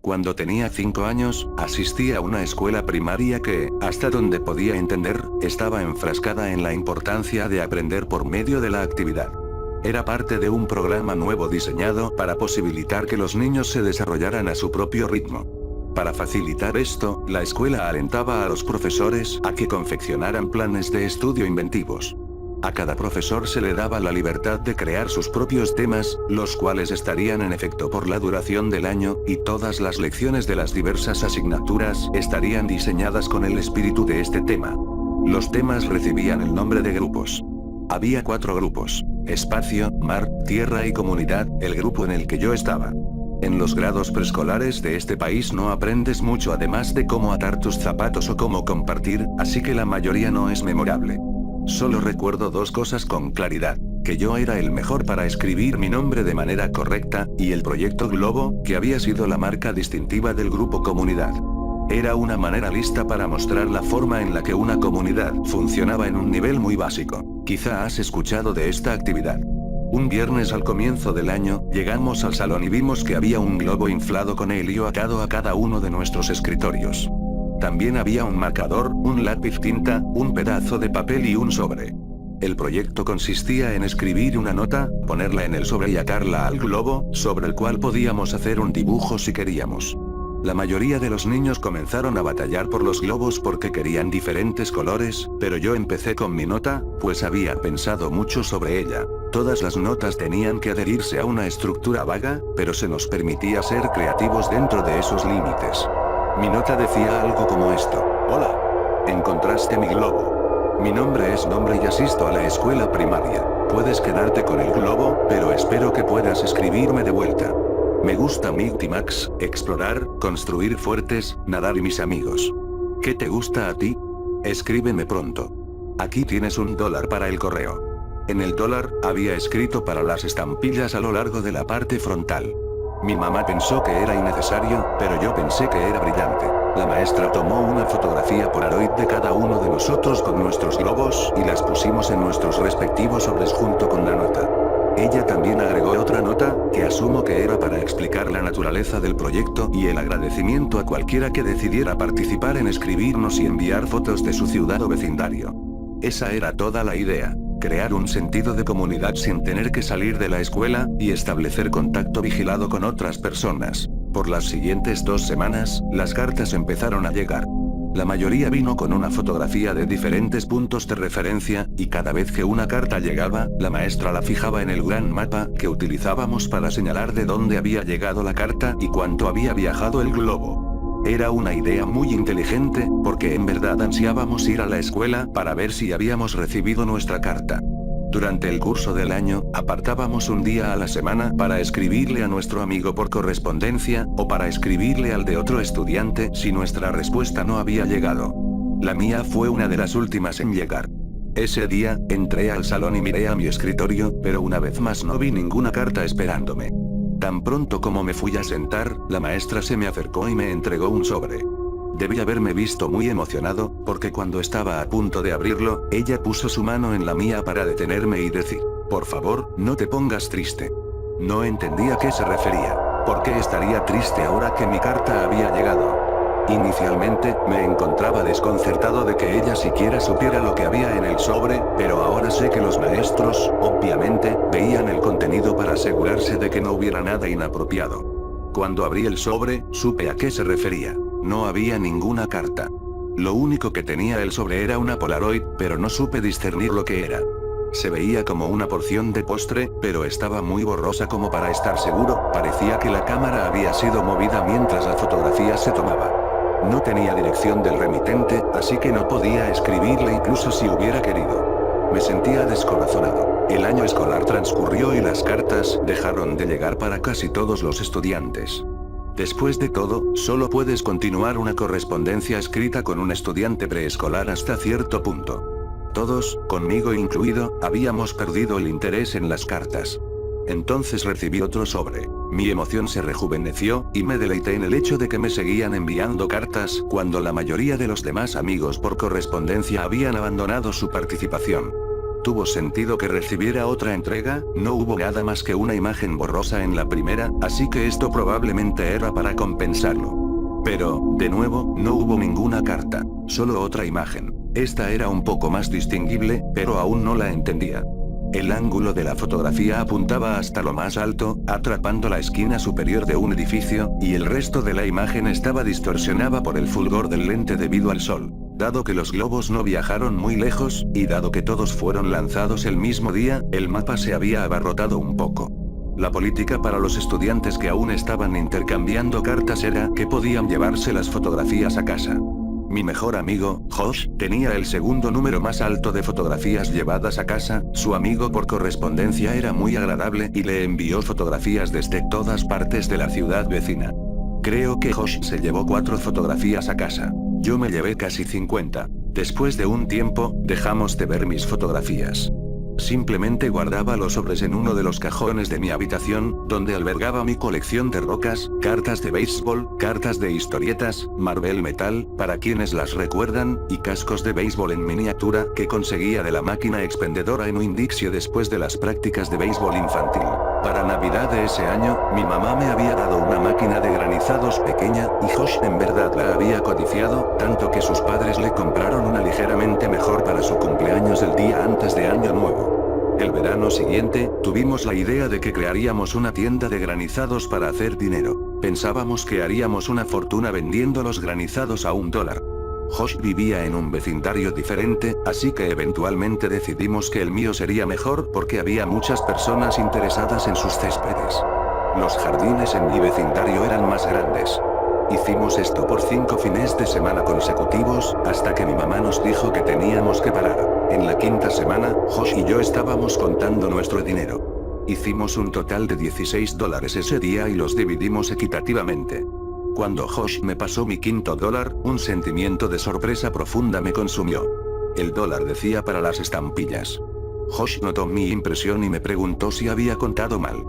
Cuando tenía 5 años, asistí a una escuela primaria que, hasta donde podía entender, estaba enfrascada en la importancia de aprender por medio de la actividad. Era parte de un programa nuevo diseñado para posibilitar que los niños se desarrollaran a su propio ritmo. Para facilitar esto, la escuela alentaba a los profesores a que confeccionaran planes de estudio inventivos. A cada profesor se le daba la libertad de crear sus propios temas, los cuales estarían en efecto por la duración del año, y todas las lecciones de las diversas asignaturas estarían diseñadas con el espíritu de este tema. Los temas recibían el nombre de grupos. Había 4 grupos: espacio, mar, tierra y comunidad, el grupo en el que yo estaba. En los grados preescolares de este país no aprendes mucho además de cómo atar tus zapatos o cómo compartir, así que la mayoría no es memorable. Solo recuerdo 2 cosas con claridad: que yo era el mejor para escribir mi nombre de manera correcta, y el proyecto Globo, que había sido la marca distintiva del grupo Comunidad. Era una manera lista para mostrar la forma en la que una comunidad funcionaba en un nivel muy básico. Quizá has escuchado de esta actividad. Un viernes al comienzo del año, llegamos al salón y vimos que había un globo inflado con helio atado a cada uno de nuestros escritorios. También había un marcador, un lápiz tinta, un pedazo de papel y un sobre. El proyecto consistía en escribir una nota, ponerla en el sobre y atarla al globo, sobre el cual podíamos hacer un dibujo si queríamos. La mayoría de los niños comenzaron a batallar por los globos porque querían diferentes colores, pero yo empecé con mi nota, pues había pensado mucho sobre ella. Todas las notas tenían que adherirse a una estructura vaga, pero se nos permitía ser creativos dentro de esos límites. Mi nota decía algo como esto: hola. Encontraste mi globo. Mi nombre es nombre y asisto a la escuela primaria. Puedes quedarte con el globo, pero espero que puedas escribirme de vuelta. Me gusta Mighty Max, explorar, construir fuertes, nadar y mis amigos. ¿Qué te gusta a ti? Escríbeme pronto. Aquí tienes $1 para el correo. En el dólar, había escrito para las estampillas a lo largo de la parte frontal. Mi mamá pensó que era innecesario, pero yo pensé que era brillante. La maestra tomó una fotografía Polaroid de cada uno de nosotros con nuestros globos y las pusimos en nuestros respectivos sobres junto con la nota. Ella también agregó otra nota, que asumo que era para explicar la naturaleza del proyecto y el agradecimiento a cualquiera que decidiera participar en escribirnos y enviar fotos de su ciudad o vecindario. Esa era toda la idea: crear un sentido de comunidad sin tener que salir de la escuela, y establecer contacto vigilado con otras personas. Por las siguientes 2 semanas, las cartas empezaron a llegar. La mayoría vino con una fotografía de diferentes puntos de referencia, y cada vez que una carta llegaba, la maestra la fijaba en el gran mapa que utilizábamos para señalar de dónde había llegado la carta y cuánto había viajado el globo. Era una idea muy inteligente, porque en verdad ansiábamos ir a la escuela para ver si habíamos recibido nuestra carta. Durante el curso del año, apartábamos un día a la semana para escribirle a nuestro amigo por correspondencia, o para escribirle al de otro estudiante si nuestra respuesta no había llegado. La mía fue una de las últimas en llegar. Ese día, entré al salón y miré a mi escritorio, pero una vez más no vi ninguna carta esperándome. Tan pronto como me fui a sentar, la maestra se me acercó y me entregó un sobre. Debí haberme visto muy emocionado, porque cuando estaba a punto de abrirlo, ella puso su mano en la mía para detenerme y decir: por favor, no te pongas triste. No entendía a qué se refería. ¿Por qué estaría triste ahora que mi carta había llegado? Inicialmente, me encontraba desconcertado de que ella siquiera supiera lo que había en el sobre, pero ahora sé que los maestros, obviamente, veían el contenido para asegurarse de que no hubiera nada inapropiado. Cuando abrí el sobre, supe a qué se refería. No había ninguna carta. Lo único que tenía el sobre era una Polaroid, pero no supe discernir lo que era. Se veía como una porción de postre, pero estaba muy borrosa como para estar seguro. Parecía que la cámara había sido movida mientras la fotografía se tomaba. No tenía dirección del remitente, así que no podía escribirle incluso si hubiera querido. Me sentía descorazonado. El año escolar transcurrió y las cartas dejaron de llegar para casi todos los estudiantes. Después de todo, solo puedes continuar una correspondencia escrita con un estudiante preescolar hasta cierto punto. Todos, conmigo incluido, habíamos perdido el interés en las cartas. Entonces recibí otro sobre. Mi emoción se rejuveneció, y me deleité en el hecho de que me seguían enviando cartas cuando la mayoría de los demás amigos por correspondencia habían abandonado su participación. ¿Tuvo sentido que recibiera otra entrega? No hubo nada más que una imagen borrosa en la primera, así que esto probablemente era para compensarlo. Pero, de nuevo, no hubo ninguna carta, solo otra imagen. Esta era un poco más distinguible, pero aún no la entendía. El ángulo de la fotografía apuntaba hasta lo más alto, atrapando la esquina superior de un edificio, y el resto de la imagen estaba distorsionada por el fulgor del lente debido al sol. Dado que los globos no viajaron muy lejos, y dado que todos fueron lanzados el mismo día, el mapa se había abarrotado un poco. La política para los estudiantes que aún estaban intercambiando cartas era que podían llevarse las fotografías a casa. Mi mejor amigo, Josh, tenía el segundo número más alto de fotografías llevadas a casa. Su amigo por correspondencia era muy agradable y le envió fotografías desde todas partes de la ciudad vecina. Creo que Josh se llevó 4 fotografías a casa. Yo me llevé casi 50. Después de un tiempo, dejamos de ver mis fotografías. Simplemente guardaba los sobres en uno de los cajones de mi habitación, donde albergaba mi colección de rocas, cartas de béisbol, cartas de historietas, Marvel Metal, para quienes las recuerdan, y cascos de béisbol en miniatura que conseguía de la máquina expendedora en Winn-Dixie después de las prácticas de béisbol infantil. Para Navidad de ese año, mi mamá me había dado una máquina de granizados pequeña, y Josh en verdad la había codiciado, tanto que sus padres le compraron una ligeramente mejor para su cumpleaños el día antes de Año Nuevo. El verano siguiente, tuvimos la idea de que crearíamos una tienda de granizados para hacer dinero. Pensábamos que haríamos una fortuna vendiendo los granizados a $1. Josh vivía en un vecindario diferente, así que eventualmente decidimos que el mío sería mejor porque había muchas personas interesadas en sus céspedes. Los jardines en mi vecindario eran más grandes. Hicimos esto por 5 fines de semana consecutivos, hasta que mi mamá nos dijo que teníamos que parar. En la 5ª semana, Josh y yo estábamos contando nuestro dinero. Hicimos un total de $16 ese día y los dividimos equitativamente. Cuando Josh me pasó mi $5, un sentimiento de sorpresa profunda me consumió. El dólar decía para las estampillas. Josh notó mi impresión y me preguntó si había contado mal.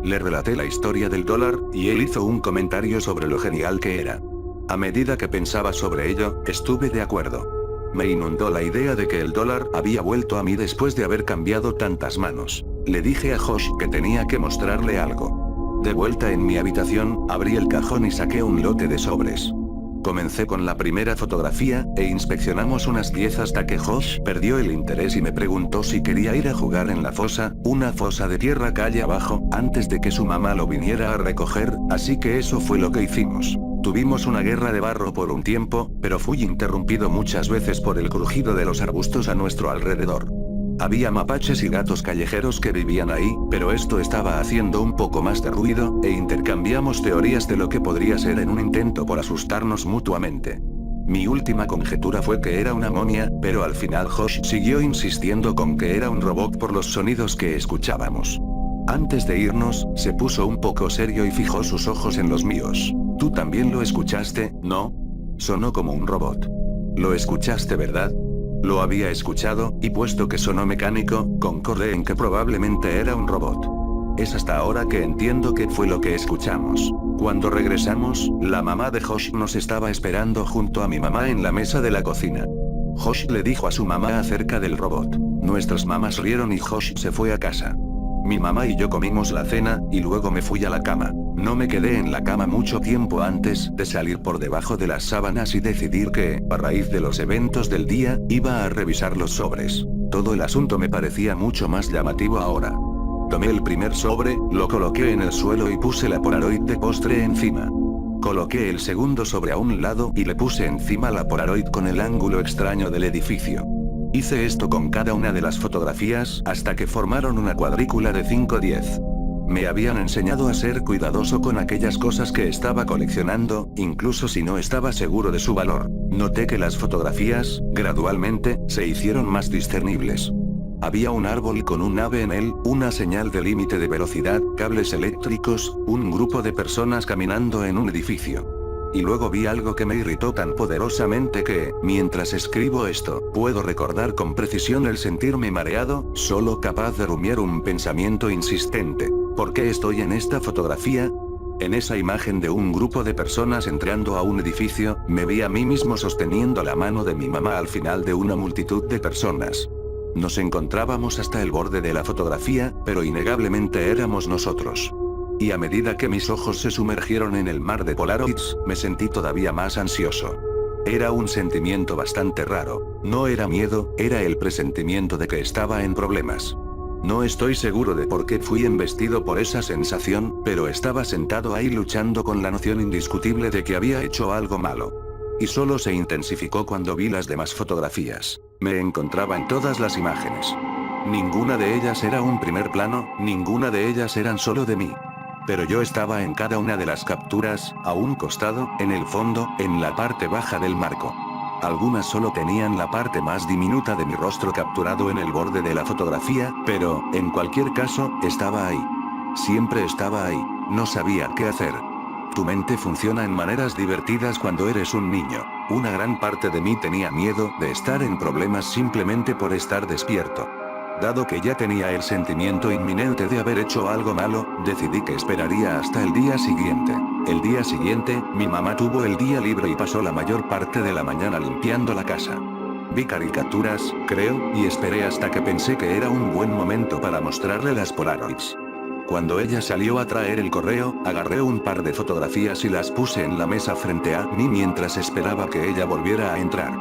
Le relaté la historia del dólar, y él hizo un comentario sobre lo genial que era. A medida que pensaba sobre ello, estuve de acuerdo. Me inundó la idea de que el dólar había vuelto a mí después de haber cambiado tantas manos. Le dije a Josh que tenía que mostrarle algo. De vuelta en mi habitación, abrí el cajón y saqué un lote de sobres. Comencé con la primera fotografía, e inspeccionamos unas 10 hasta que Josh perdió el interés y me preguntó si quería ir a jugar en la fosa, una fosa de tierra calle abajo, antes de que su mamá lo viniera a recoger, así que eso fue lo que hicimos. Tuvimos una guerra de barro por un tiempo, pero fui interrumpido muchas veces por el crujido de los arbustos a nuestro alrededor. Había mapaches y gatos callejeros que vivían ahí, pero esto estaba haciendo un poco más de ruido, e intercambiamos teorías de lo que podría ser en un intento por asustarnos mutuamente. Mi última conjetura fue que era una momia, pero al final Josh siguió insistiendo con que era un robot por los sonidos que escuchábamos. Antes de irnos, se puso un poco serio y fijó sus ojos en los míos. ¿Tú también lo escuchaste, no? Sonó como un robot. Lo escuchaste, ¿verdad? Lo había escuchado, y puesto que sonó mecánico, concordé en que probablemente era un robot. Es hasta ahora que entiendo qué fue lo que escuchamos. Cuando regresamos, la mamá de Josh nos estaba esperando junto a mi mamá en la mesa de la cocina. Josh le dijo a su mamá acerca del robot. Nuestras mamás rieron y Josh se fue a casa. Mi mamá y yo comimos la cena, y luego me fui a la cama. No me quedé en la cama mucho tiempo antes de salir por debajo de las sábanas y decidir que, a raíz de los eventos del día, iba a revisar los sobres. Todo el asunto me parecía mucho más llamativo ahora. Tomé el primer sobre, lo coloqué en el suelo y puse la Polaroid de postre encima. Coloqué el segundo sobre a un lado y le puse encima la Polaroid con el ángulo extraño del edificio. Hice esto con cada una de las fotografías hasta que formaron una cuadrícula de 5x10. Me habían enseñado a ser cuidadoso con aquellas cosas que estaba coleccionando, incluso si no estaba seguro de su valor. Noté que las fotografías, gradualmente, se hicieron más discernibles. Había un árbol con un ave en él, una señal de límite de velocidad, cables eléctricos, un grupo de personas caminando en un edificio. Y luego vi algo que me irritó tan poderosamente que, mientras escribo esto, puedo recordar con precisión el sentirme mareado, solo capaz de rumiar un pensamiento insistente. ¿Por qué estoy en esta fotografía? En esa imagen de un grupo de personas entrando a un edificio, me vi a mí mismo sosteniendo la mano de mi mamá al final de una multitud de personas. Nos encontrábamos hasta el borde de la fotografía, pero innegablemente éramos nosotros. Y a medida que mis ojos se sumergieron en el mar de Polaroids, me sentí todavía más ansioso. Era un sentimiento bastante raro. No era miedo, era el presentimiento de que estaba en problemas. No estoy seguro de por qué fui embestido por esa sensación, pero estaba sentado ahí luchando con la noción indiscutible de que había hecho algo malo. Y solo se intensificó cuando vi las demás fotografías. Me encontraba en todas las imágenes. Ninguna de ellas era un primer plano, ninguna de ellas eran solo de mí. Pero yo estaba en cada una de las capturas, a un costado, en el fondo, en la parte baja del marco. Algunas solo tenían la parte más diminuta de mi rostro capturado en el borde de la fotografía, pero, en cualquier caso, estaba ahí. Siempre estaba ahí, no sabía qué hacer. Tu mente funciona en maneras divertidas cuando eres un niño. Una gran parte de mí tenía miedo de estar en problemas simplemente por estar despierto. Dado que ya tenía el sentimiento inminente de haber hecho algo malo, decidí que esperaría hasta el día siguiente. El día siguiente, mi mamá tuvo el día libre y pasó la mayor parte de la mañana limpiando la casa. Vi caricaturas, creo, y esperé hasta que pensé que era un buen momento para mostrarle las Polaroids. Cuando ella salió a traer el correo, agarré un par de fotografías y las puse en la mesa frente a mí mientras esperaba que ella volviera a entrar.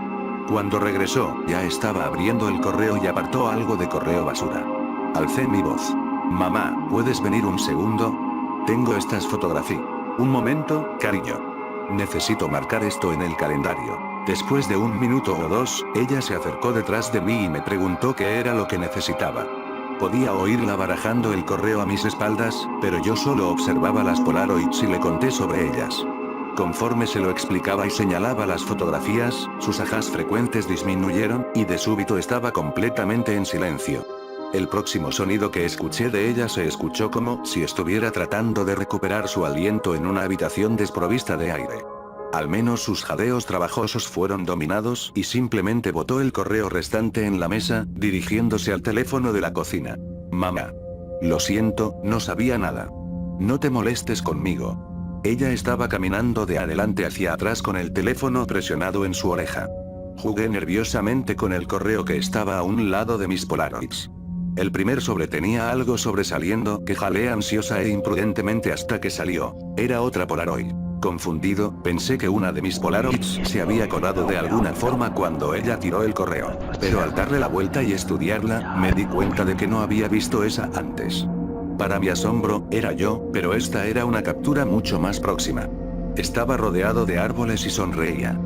Cuando regresó, ya estaba abriendo el correo y apartó algo de correo basura. Alcé mi voz. Mamá, ¿puedes venir un segundo? Tengo estas fotografías. Un momento, cariño. Necesito marcar esto en el calendario. Después de un minuto o dos, ella se acercó detrás de mí y me preguntó qué era lo que necesitaba. Podía oírla barajando el correo a mis espaldas, pero yo solo observaba las Polaroids y le conté sobre ellas. Conforme se lo explicaba y señalaba las fotografías, sus ajas frecuentes disminuyeron, y de súbito estaba completamente en silencio. El próximo sonido que escuché de ella se escuchó como si estuviera tratando de recuperar su aliento en una habitación desprovista de aire. Al menos sus jadeos trabajosos fueron dominados y simplemente botó el correo restante en la mesa, dirigiéndose al teléfono de la cocina. Mamá. Lo siento, no sabía nada. No te molestes conmigo. Ella estaba caminando de adelante hacia atrás con el teléfono presionado en su oreja. Jugué nerviosamente con el correo que estaba a un lado de mis Polaroids. El primer sobre tenía algo sobresaliendo que jalé ansiosa e imprudentemente hasta que salió. Era otra Polaroid. Confundido, pensé que una de mis Polaroids se había colado de alguna forma cuando ella tiró el correo. Pero al darle la vuelta y estudiarla, me di cuenta de que no había visto esa antes. Para mi asombro, era yo, pero esta era una captura mucho más próxima. Estaba rodeado de árboles y sonreía.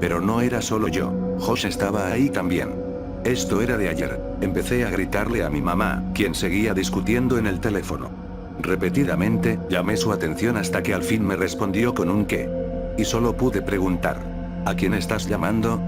Pero no era solo yo, Josh estaba ahí también. Esto era de ayer. Empecé a gritarle a mi mamá, quien seguía discutiendo en el teléfono. Repetidamente, llamé su atención hasta que al fin me respondió con un ¿qué? Y solo pude preguntar. ¿A quién estás llamando?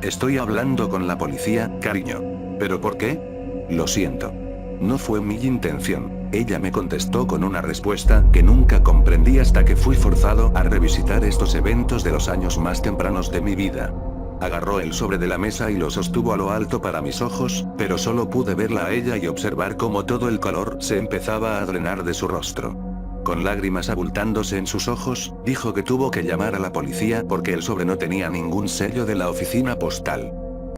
Estoy hablando con la policía, cariño. ¿Pero por qué? Lo siento. No fue mi intención. Ella me contestó con una respuesta que nunca comprendí hasta que fui forzado a revisitar estos eventos de los años más tempranos de mi vida. Agarró el sobre de la mesa y lo sostuvo a lo alto para mis ojos, pero solo pude verla a ella y observar cómo todo el color se empezaba a drenar de su rostro. Con lágrimas abultándose en sus ojos, dijo que tuvo que llamar a la policía porque el sobre no tenía ningún sello de la oficina postal.